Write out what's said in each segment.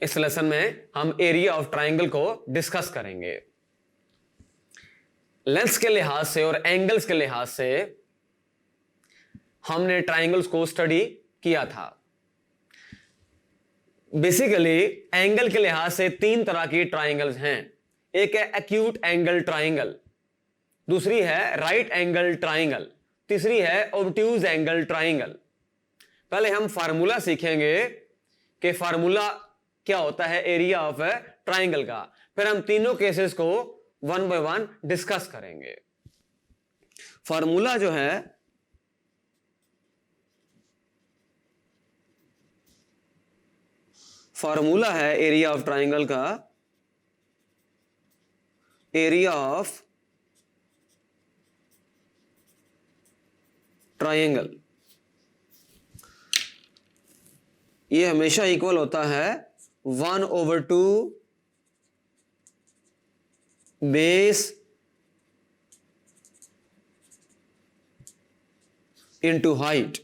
इस लेसन में हम एरिया ऑफ ट्राइंगल को डिस्कस करेंगे। लेंथ्स के लिहाज से और एंगल्स के लिहाज से हमने ट्राइंगल्स को स्टडी किया था। बेसिकली एंगल के लिहाज से तीन तरह की ट्राइंगल्स हैं। एक है एक्यूट एंगल ट्राइंगल, दूसरी है राइट एंगल ट्राइंगल, तीसरी है ऑब्ट्यूज एंगल ट्राइंगल। पहले हम फार्मूला सीखेंगे कि फार्मूला क्या होता है एरिया ऑफ ट्राइंगल का, फिर हम तीनों केसेस को वन बाय वन डिस्कस करेंगे। फार्मूला जो है एरिया ऑफ ट्राइंगल का, एरिया ऑफ ट्राइंगल ये हमेशा इक्वल होता है 1/2 बेस इंटू हाइट।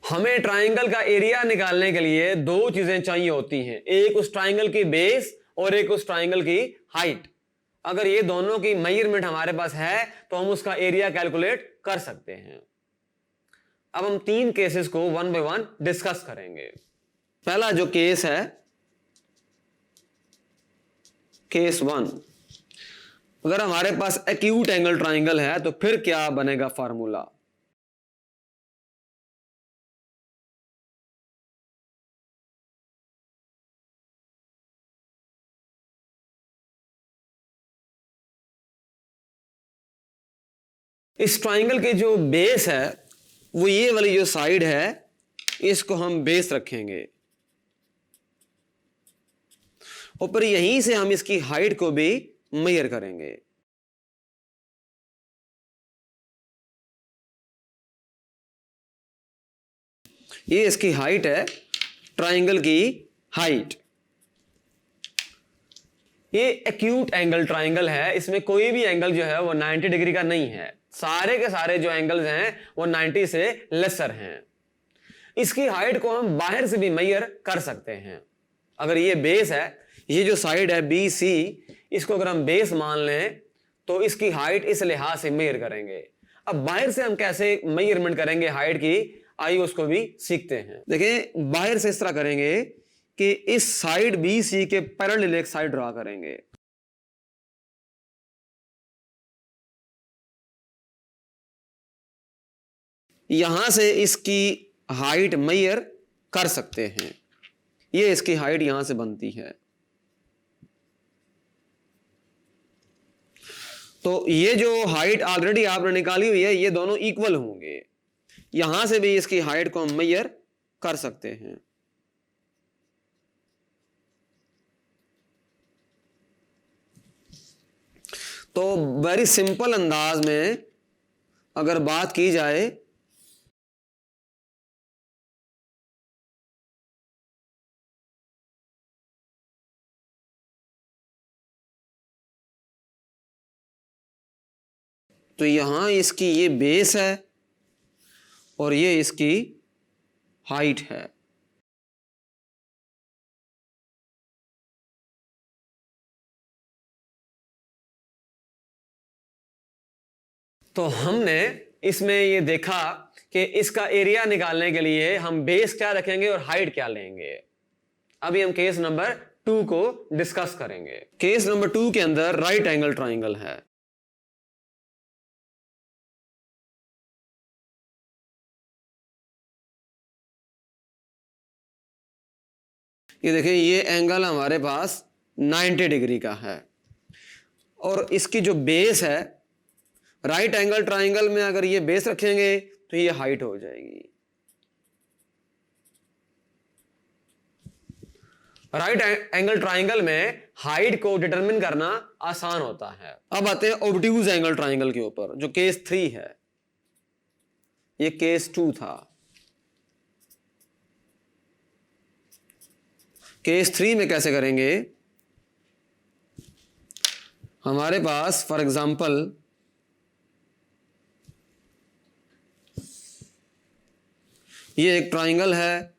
हमें ट्राइंगल का एरिया निकालने के लिए दो चीजें चाहिए होती हैं, एक उस ट्राइंगल की बेस और एक उस ट्राइंगल की हाइट। अगर ये दोनों की मेजरमेंट हमारे पास है तो हम उसका एरिया कैलकुलेट कर सकते हैं। अब हम तीन केसेस को वन बाय वन डिस्कस करेंगे। पहला जो केस है, केस 1, अगर हमारे पास एक्यूट एंगल ट्राइंगल है तो फिर क्या बनेगा फार्मूला। इस ट्राइंगल के जो बेस है वो ये वाली जो साइड है इसको हम बेस रखेंगे और फिर यहीं से हम इसकी हाइट को भी मेजर करेंगे। ये इसकी हाइट है, ट्राइंगल की हाइट। ये एक्यूट एंगल ट्राइंगल है, इसमें कोई भी एंगल जो है वो 90 डिग्री का नहीं है, सारे के सारे जो एंगल्स हैं वो 90 से लेसर हैं। इसकी हाइट को हम बाहर से भी मेजर कर सकते हैं। अगर ये बेस है, ये जो साइड है BC, इसको अगर हम बेस मान लें तो इसकी हाइट इस लिहाज से मेजर करेंगे। अब बाहर से हम कैसे मेजरमेंट करेंगे हाइट की, आइए उसको भी सीखते हैं। देखिए बाहर से इस तरह करेंगे कि इस साइड BC के पैरेलल एक साइड ड्रा करेंगे। यहां से इसकी हाइट मेजर कर सकते हैं। ये इसकी हाइट यहां से बनती है। तो ये जो हाइट ऑलरेडी आपने निकाली हुई है ये दोनों इक्वल होंगे। यहां से भी इसकी हाइट को हम मेजर कर सकते हैं। तो वेरी सिंपल अंदाज में अगर बात की जाए तो यहां इसकी ये बेस है और ये इसकी हाइट है। तो हमने इसमें ये देखा कि इसका एरिया निकालने के लिए हम बेस क्या रखेंगे और हाइट क्या लेंगे। अभी हम केस नंबर 2 को डिस्कस करेंगे। केस नंबर 2 के अंदर राइट एंगल ट्राइंगल है। ये देखिए ये एंगल हमारे पास 90 डिग्री का है और इसकी जो बेस है, राइट एंगल ट्राइंगल में अगर ये बेस रखेंगे तो ये हाइट हो जाएगी। राइट एंगल ट्राइंगल में हाइट को डिटरमिन करना आसान होता है। अब आते हैं ऑब्ट्यूज एंगल ट्राइंगल के ऊपर, जो केस 3 है। ये केस 2 था। केस 3 में कैसे करेंगे, हमारे पास फॉर एग्जांपल ये एक ट्राइंगल है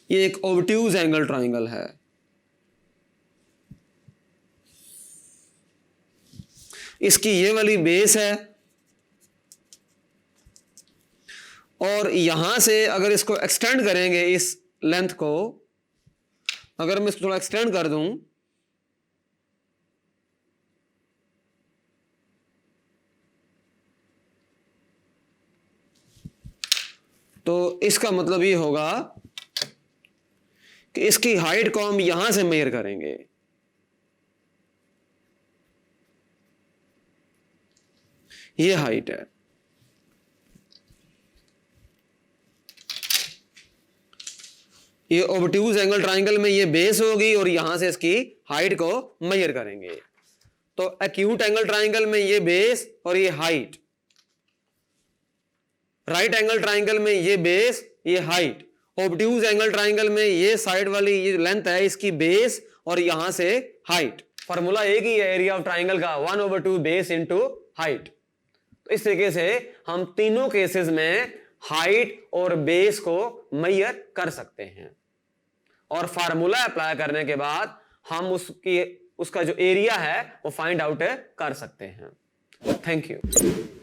ये एक ऑब्ट्यूज एंगल ट्राइंगल है। इसकी ये वाली बेस है और यहां से अगर इसको एक्सटेंड करेंगे, इस लेंथ को अगर मैं इसको थोड़ा एक्सटेंड कर दूं तो इसका मतलब ये होगा कि इसकी हाइट को हम यहां से मेजर करेंगे। ये हाइट है। ये ऑब्ट्यूज एंगल ट्राइंगल में ये बेस होगी और यहां से इसकी हाइट को मेजर करेंगे। तो एक्यूट एंगल ट्राइंगल में ये बेस और ये हाइट, राइट एंगल ट्राइंगल में ये बेस ये हाइट, ऑब्ट्यूज एंगल ट्राइंगल में ये साइड वाली ये लेंथ है इसकी बेस और यहां से हाइट। फार्मूला एक ही है एरिया ऑफ ट्राइंगल का, 1/2 बेस इंटू हाइट। तो इस तरीके से हम तीनों केसेस में हाइट और बेस को मेजर कर सकते हैं और फार्मूला अप्लाई करने के बाद हम उसका जो एरिया है वो फाइंड आउट कर सकते हैं। Thank you.